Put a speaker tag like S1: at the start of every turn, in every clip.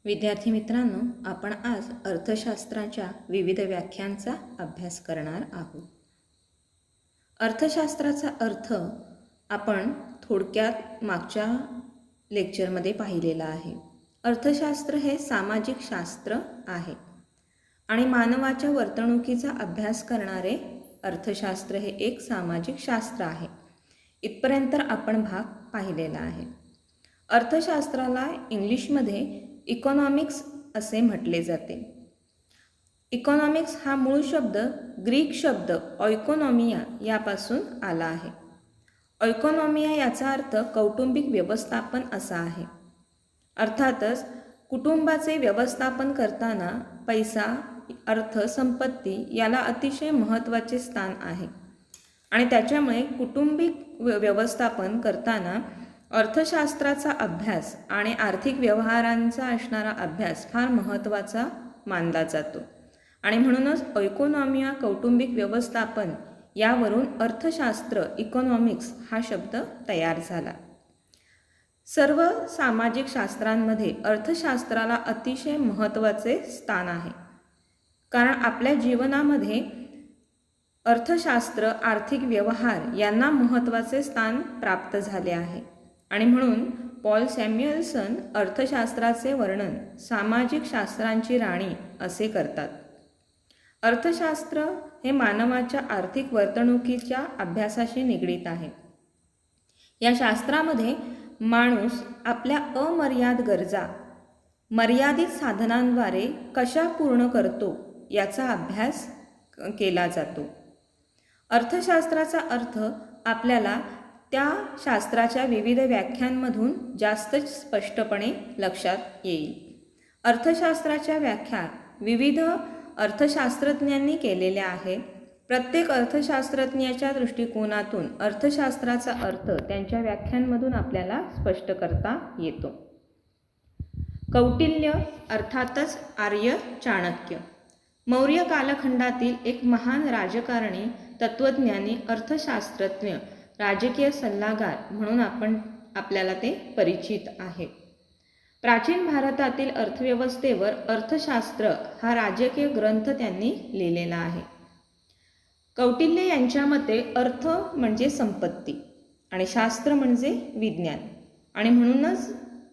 S1: विद्यार्थी मित्रांनो, आपण आज अर्थशास्त्राच्या विविध व्याख्यांचा अभ्यास करणार आहोत. अर्थशास्त्राचा अर्थ आपण थोडक्यात मागच्या लेक्चरमध्ये पाहिलेला आहे. अर्थशास्त्र हे सामाजिक शास्त्र आहे आणि मानवाच्या वर्तणुकीचा अभ्यास करणारे अर्थशास्त्र हे एक सामाजिक शास्त्र आहे. इथपर्यंत आपण भाग पाहिलेला आहे. अर्थशास्त्राला इंग्लिशमध्ये इकॉनॉमिक्स असे म्हटले जाते. इकॉनॉमिक्स हा मूळ शब्द ग्रीक शब्द ऑयकोनॉमिया यापासून आला आहे. ऑयकोनॉमिया याचा अर्थ कौटुंबिक व्यवस्थापन असा आहे. अर्थातच कुटुंबाचे व्यवस्थापन करताना पैसा, अर्थ, संपत्ती याला अतिशय महत्त्वाचे स्थान आहे आणि त्याच्यामुळे कौटुंबिक व्यवस्थापन करताना अर्थशास्त्राचा अभ्यास आणि आर्थिक व्यवहारांचा असणारा अभ्यास फार महत्त्वाचा मानला जातो आणि म्हणूनच इकॉनॉमिया कौटुंबिक व्यवस्थापन यावरून अर्थशास्त्र इकॉनॉमिक्स हा शब्द तयार झाला. सर्व सामाजिक शास्त्रांमध्ये अर्थशास्त्राला अतिशय महत्त्वाचे स्थान आहे, कारण आपल्या जीवनामध्ये अर्थशास्त्र, आर्थिक व्यवहार यांना महत्त्वाचे स्थान प्राप्त झाले आहे आणि म्हणून पॉल सॅम्युएल्सन अर्थशास्त्राचे वर्णन सामाजिक शास्त्रांची राणी असे करतात. अर्थशास्त्र हे मानवाच्या आर्थिक वर्तणुकीच्या अभ्यासाशी निगडीत आहे. या शास्त्रामध्ये माणूस आपल्या अमर्याद गरजा मर्यादित साधनांद्वारे कशा पूर्ण करतो याचा अभ्यास केला जातो. अर्थशास्त्राचा अर्थ आपल्याला त्या शास्त्राच्या विविध व्याख्यांमधून जास्त स्पष्टपणे लक्षात येईल. अर्थशास्त्राच्या व्याख्या विविध अर्थशास्त्रज्ञांनी केलेल्या आहेत. प्रत्येक अर्थशास्त्रज्ञाच्या दृष्टिकोनातून अर्थशास्त्राचा अर्थ त्यांच्या व्याख्यांमधून आपल्याला स्पष्ट करता येतो. कौटिल्य अर्थातच आर्य चाणक्य मौर्य कालखंडातील एक महान राजकारणी, तत्त्वज्ञानी, अर्थशास्त्रज्ञ, राजकीय सल्लागार म्हणून आपल्याला ते परिचित आहे. प्राचीन भारतातील अर्थव्यवस्थेवर अर्थशास्त्र हा राजकीय ग्रंथ त्यांनी लिहिलेला आहे. कौटिल्य यांच्या मते अर्थ म्हणजे संपत्ती आणि शास्त्र म्हणजे विज्ञान आणि म्हणूनच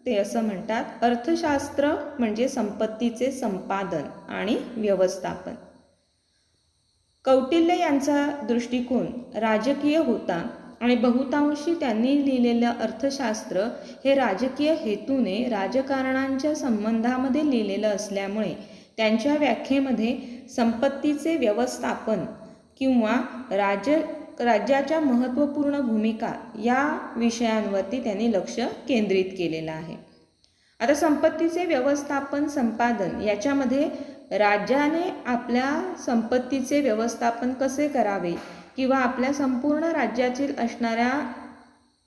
S1: ते असं म्हणतात, अर्थशास्त्र म्हणजे संपत्तीचे संपादन आणि व्यवस्थापन. कौटिल्य यांचा दृष्टिकोन राजकीय होता आणि बहुतांशी त्यांनी लिहिलेलं अर्थशास्त्र हे राजकीय हेतूने राजकारणांच्या संबंधामध्ये लिहिलेलं असल्यामुळे त्यांच्या व्याख्येमध्ये संपत्तीचे व्यवस्थापन किंवा राज्याच्या महत्त्वपूर्ण भूमिका या विषयांवरती त्यांनी लक्ष केंद्रित केलेलं आहे. आता संपत्तीचे व्यवस्थापन, संपादन याच्यामध्ये राज्याने आपल्या संपत्तीचे व्यवस्थापन कसे करावे किंवा आपल्या संपूर्ण राज्यातील असणाऱ्या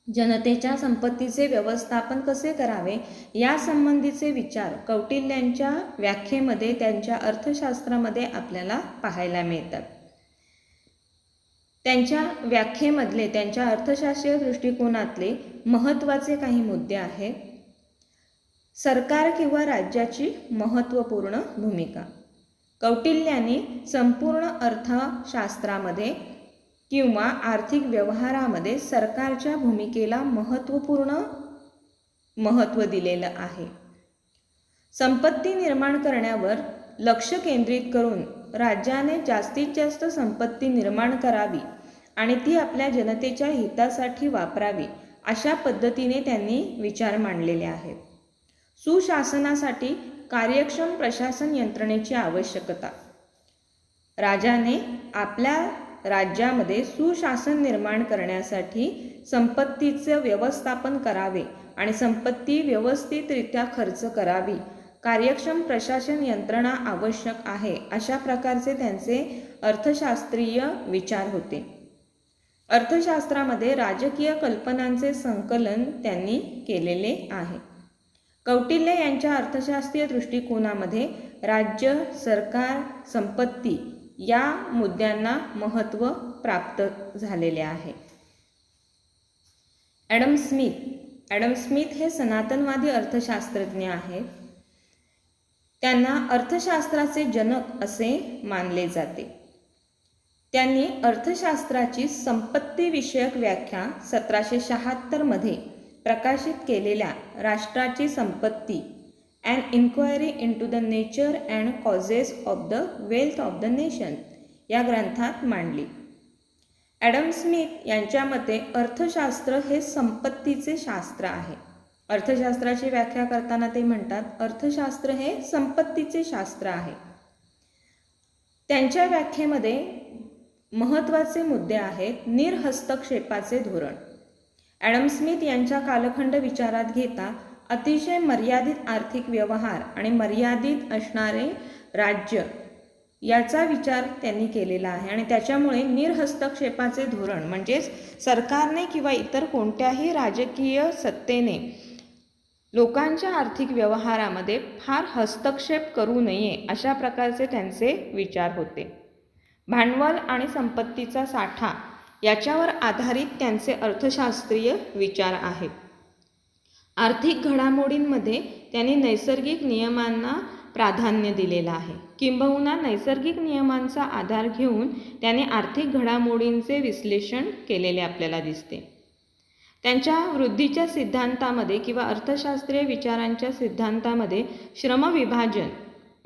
S1: जनतेच्या संपत्तीचे व्यवस्थापन कसे करावे या संबंधीचे विचार कौटिल्यांच्या व्याख्येमध्ये, त्यांच्या अर्थशास्त्रामध्ये आपल्याला पाहायला मिळतात. त्यांच्या व्याख्येमधले, त्यांच्या अर्थशास्त्रीय दृष्टिकोनातले महत्त्वाचे काही मुद्दे आहेत. सरकार किंवा राज्याची महत्त्वपूर्ण भूमिका. कौटिल्यांनी संपूर्ण अर्थशास्त्रामध्ये किंवा आर्थिक व्यवहारामध्ये सरकारच्या भूमिकेला महत्त्वपूर्ण महत्त्व दिलेलं आहे. संपत्ती निर्माण करण्यावर लक्ष केंद्रित करून राज्याने जास्तीत जास्त संपत्ती निर्माण करावी आणि ती आपल्या जनतेच्या हितासाठी वापरावी अशा पद्धतीने त्यांनी विचार मांडलेले आहेत. सुशासनासाठी कार्यक्षम प्रशासन यंत्रणेची आवश्यकता. राजाने आपल्या राज्यामध्ये सुशासन निर्माण करण्यासाठी संपत्तीचं व्यवस्थापन करावे आणि संपत्ती व्यवस्थितरित्या खर्च करावी. कार्यक्षम प्रशासन यंत्रणा आवश्यक आहे अशा प्रकारचे त्यांचे अर्थशास्त्रीय विचार होते. अर्थशास्त्रामध्ये राजकीय कल्पनांचे संकलन त्यांनी केलेले आहे. कौटिल्य यांच्या अर्थशास्त्रीय दृष्टिकोनामध्ये राज्य, सरकार, संपत्ती या मुद्द्यांना महत्त्व प्राप्त झालेले आहे. ॲडम स्मिथ हे सनातनवादी अर्थशास्त्रज्ञ आहेत. त्यांना अर्थशास्त्राचे जनक असे मानले जाते. त्यांनी अर्थशास्त्राची संपत्तीविषयक व्याख्या 1776 प्रकाशित केलेल्या राष्ट्राची संपत्ती and inquiry into the nature and causes of the wealth of the nation या ग्रंथात मांडली. ॲडम स्मिथ यांच्या मते अर्थशास्त्र हे संपत्तीचे शास्त्र आहे. अर्थशास्त्राची व्याख्या करताना ते म्हणतात अर्थशास्त्र हे संपत्तीचे शास्त्र आहे. त्यांच्या व्याख्येमध्ये महत्त्वाचे मुद्दे आहेत निर्हस्तक्षेपाचे धोरण. ॲडम स्मिथ यांच्या कालखंड विचारात घेता अतिशय मर्यादित आर्थिक व्यवहार आणि मर्यादित असणारे राज्य याचा विचार त्यांनी केलेला आहे आणि त्याच्यामुळे निर्हस्तक्षेपाचे धोरण म्हणजेच सरकारने किंवा इतर कोणत्याही राजकीय सत्तेने लोकांच्या आर्थिक व्यवहारामध्ये फार हस्तक्षेप करू नये अशा प्रकारचे त्यांचे विचार होते. भांडवल आणि संपत्तीचा साठा याच्यावर आधारित त्यांचे अर्थशास्त्रीय विचार आहेत. आर्थिक घडामोडींमध्ये त्यांनी नैसर्गिक नियमांना प्राधान्य दिलेलं आहे. किंबहुना नैसर्गिक नियमांचा आधार घेऊन त्यांनी आर्थिक घडामोडींचे विश्लेषण केलेले आपल्याला दिसते. त्यांच्या वृद्धीच्या सिद्धांतामध्ये किंवा अर्थशास्त्रीय विचारांच्या सिद्धांतामध्ये श्रमविभाजन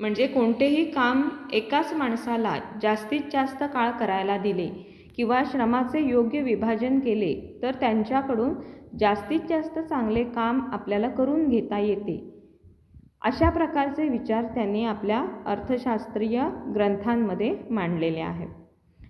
S1: म्हणजे कोणतेही काम एकाच माणसाला जास्तीत जास्त काळ करायला दिले किंवा श्रमाचे योग्य विभाजन केले तर त्यांच्याकडून जास्तीत जास्त चांगले काम आपल्याला करून घेता येते. अशा प्रकारचे विचार त्यांनी आपल्या अर्थशास्त्रीय ग्रंथांमध्ये मांडलेले आहेत.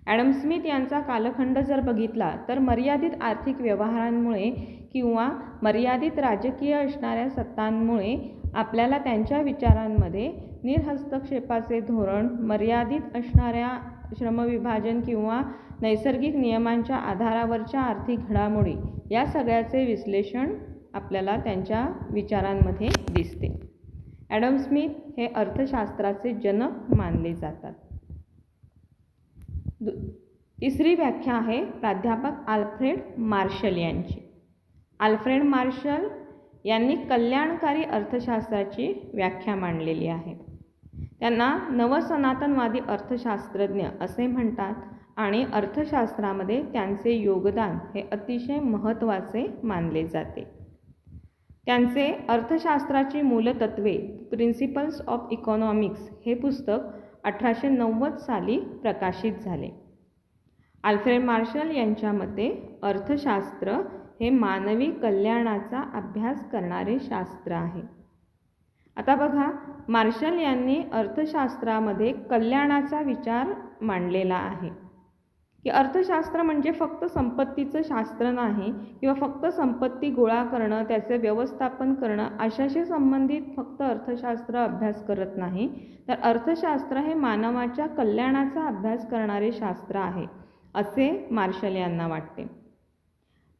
S1: ॲडम स्मिथ यांचा कालखंड जर बघितला तर मर्यादित आर्थिक व्यवहारांमुळे किंवा मर्यादित राजकीय असणाऱ्या सत्तांमुळे आपल्याला त्यांच्या विचारांमध्ये निर्हस्तक्षेपाचे धोरण, मर्यादित असणाऱ्या श्रमविभाजन किंवा नैसर्गिक नियमांच्या आधारावरच्या आर्थिक घडामोडी या सगळ्याचे विश्लेषण आपल्याला त्यांच्या विचारांमध्ये दिसते. ॲडम स्मिथ हे अर्थशास्त्राचे जनक मानले जातात. तिसरी व्याख्या आहे प्राध्यापक आल्फ्रेड मार्शल यांची. आल्फ्रेड मार्शल यांनी कल्याणकारी अर्थशास्त्राची व्याख्या मांडलेली आहे. त्यांना नवसनातनवादी अर्थशास्त्रज्ञ असे म्हणतात आणि अर्थशास्त्रामध्ये त्यांचे योगदान हे अतिशय महत्त्वाचे मानले जाते. त्यांचे अर्थशास्त्राची मूलतत्वे प्रिन्सिपल्स ऑफ इकॉनॉमिक्स हे पुस्तक 1890 साली प्रकाशित झाले. आल्फ्रेड मार्शल यांच्या मते अर्थशास्त्र हे मानवी कल्याणाचा अभ्यास करणारे शास्त्र आहे. आता बघा, मार्शल यांनी अर्थशास्त्रामध्ये कल्याणाचा विचार मांडलेला आहे की अर्थशास्त्र म्हणजे फक्त संपत्तीचं शास्त्र नाही किंवा फक्त संपत्ती गोळा करणं, त्याचे व्यवस्थापन करणं अशाशी संबंधित फक्त अर्थशास्त्र अभ्यास करत नाही, तर अर्थशास्त्र हे मानवाच्या कल्याणाचा अभ्यास करणारे शास्त्र आहे असे मार्शल यांना वाटते.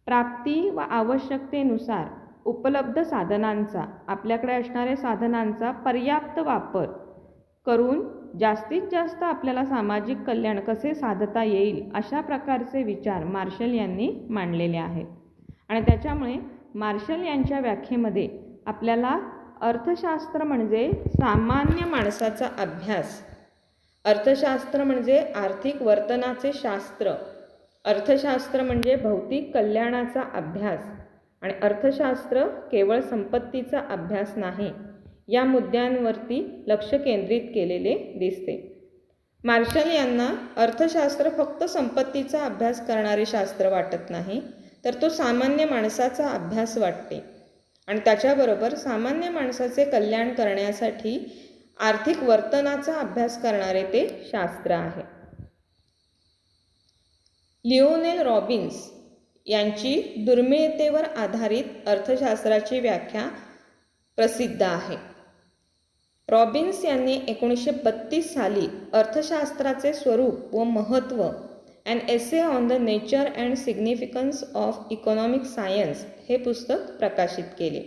S1: प्राप्ती व आवश्यकतेनुसार उपलब्ध साधनांचा, आपल्याकडे असणाऱ्या साधनांचा पर्याप्त वापर करून जास्तीत जास्त आपल्याला सामाजिक कल्याण कसे साधता येईल अशा प्रकारचे विचार मार्शल यांनी मांडलेले आहेत. आणि त्याच्यामुळे मार्शल यांच्या व्याख्येमध्ये आपल्याला अर्थशास्त्र म्हणजे सामान्य माणसाचा अभ्यास, अर्थशास्त्र म्हणजे आर्थिक वर्तनाचे शास्त्र, अर्थशास्त्र म्हणजे भौतिक कल्याणाचा अभ्यास आणि अर्थशास्त्र केवळ संपत्तीचा अभ्यास नाही या मुद्द्यांवरती लक्ष केंद्रित केलेले दिसते. मार्शल यांना अर्थशास्त्र फक्त संपत्तीचा अभ्यास करणारे शास्त्र वाटत नाही, तर तो सामान्य माणसाचा अभ्यास वाटते आणि त्याच्याबरोबर सामान्य माणसाचे कल्याण करण्यासाठी आर्थिक वर्तनाचा अभ्यास करणारे ते शास्त्र आहे. लिओनेल रॉबिन्स यांची दुर्मिळतेवर आधारित अर्थशास्त्राची व्याख्या प्रसिद्ध आहे. रॉबिन्स यांनी 1932 साली अर्थशास्त्राचे स्वरूप व महत्त्व and essay on the nature and significance of economic science हे पुस्तक प्रकाशित केले.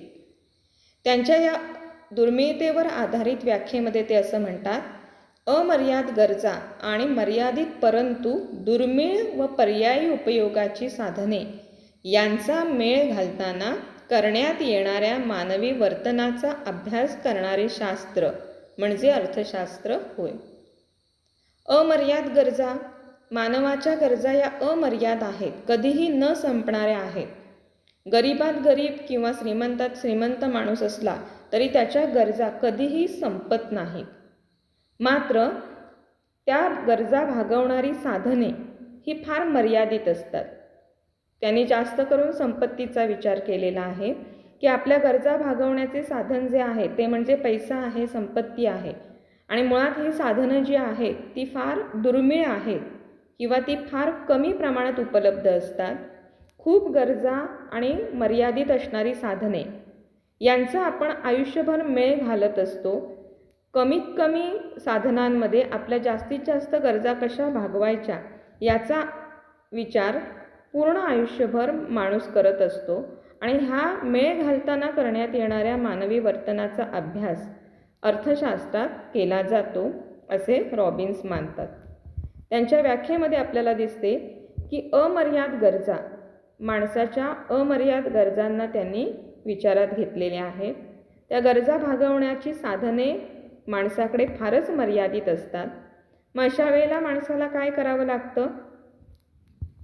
S1: त्यांच्या या दुर्मिळतेवर आधारित व्याख्येमध्ये ते असं म्हणतात, अमर्याद गरजा आणि मर्यादित परंतु दुर्मिळ व पर्यायी उपयोगाची साधने यांचा मेळ घालताना करण्यात येणाऱ्या मानवी वर्तनाचा अभ्यास करणारे शास्त्र म्हणजे अर्थशास्त्र होय. अमर्याद गरजा. मानवाच्या गरजा या अमर्याद आहेत, कधीही न संपणाऱ्या आहेत. गरीबात गरीब किंवा श्रीमंतात श्रीमंत माणूस असला तरी त्याच्या गरजा कधीही संपत नाहीत. मात्र त्या गरजा भागवणारी साधने ही फार मर्यादित असतात. त्यांनी जास्त करून संपत्तीचा विचार केलेला आहे की आपल्या गरजा भागवण्याचे साधन जे आहे ते म्हणजे पैसा आहे, संपत्ती आहे. आणि मुळात ही साधनं जी आहेत ती फार दुर्मिळ आहेत किंवा ती फार कमी प्रमाणात उपलब्ध असतात. खूप गरजा आणि मर्यादित असणारी साधने यांचा आपण आयुष्यभर मेळ घालत असतो. कमीत कमी साधनांमध्ये आपल्या जास्तीत जास्त गरजा कशा भागवायच्या याचा विचार पूर्ण आयुष्यभर माणूस करत असतो. आणि हा मेळ घालताना करण्यात येणाऱ्या मानवी वर्तनाचा अभ्यास अर्थशास्त्रात केला जातो असे रॉबिन्स मानतात. त्यांच्या व्याख्येमध्ये आपल्याला दिसते की अमर्याद गरजा, माणसाच्या अमर्याद गरजांना त्यांनी विचारात घेतलेले आहे. त्या गरजा भागवण्याची साधने माणसाकडे फारच मर्यादित असतात. मग अशा वेळेला माणसाला काय करावं लागतं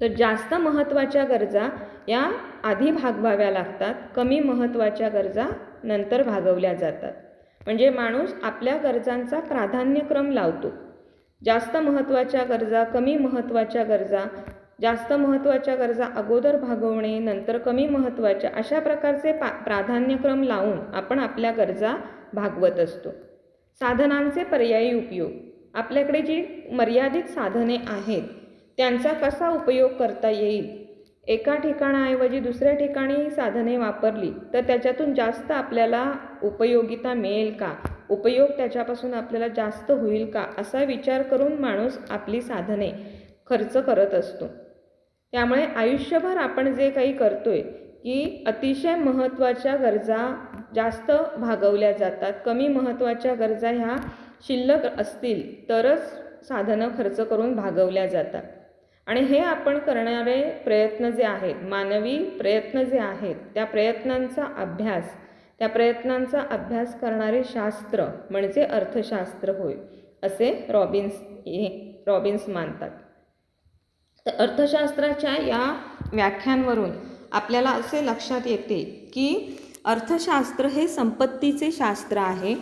S1: तर जास्त महत्त्वाच्या गरजा या आधी भागवाव्या लागतात, कमी महत्त्वाच्या गरजा नंतर भागवल्या जातात. म्हणजे माणूस आपल्या गरजांचा प्राधान्यक्रम लावतो. जास्त महत्त्वाच्या गरजा, कमी महत्त्वाच्या गरजा, जास्त महत्त्वाच्या गरजा अगोदर भागवणे, नंतर कमी महत्त्वाच्या, अशा प्रकारचे प्राधान्यक्रम लावून आपण आपल्या गरजा भागवत असतो. साधनांचे पर्यायी उपयोग. आपल्याकडे जी मर्यादित साधने आहेत त्यांचा कसा उपयोग करता येईल. एका ठिकाणाऐवजी दुसऱ्या ठिकाणी साधने वापरली तर त्याच्यातून जास्त आपल्याला उपयोगिता मिळेल का, उपयोग त्याच्यापासून आपल्याला जास्त होईल का, असा विचार करून माणूस आपली साधने खर्च करत असतो. त्यामुळे आयुष्यभर आपण जे काही करतोय की अतिशय महत्त्वाच्या गरजा जास्त भागवल्या जातात, कमी महत्त्वाच्या गरजा ह्या शिल्लक असतील तरच साधनं खर्च करून भागवल्या जातात. आणि हे आपण करणारे प्रयत्न जे आहेत, मानवी प्रयत्न जे आहेत, त्या प्रयत्नांचा अभ्यास करणारे शास्त्र म्हणजे अर्थशास्त्र होय असे रॉबिन्स मानतात. तर अर्थशास्त्राच्या या व्याख्यांवरून आपल्याला असे लक्षात येते की अर्थशास्त्र हे संपत्तीचे शास्त्र आहे,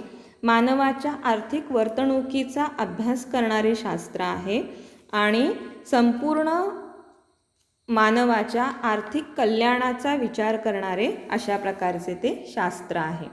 S1: मानवाच्या आर्थिक वर्तणुकीचा अभ्यास करणारे शास्त्र आहे आणि संपूर्ण मानवाच्या आर्थिक कल्याणाचा विचार करणारे अशा प्रकारचे ते शास्त्र आहे.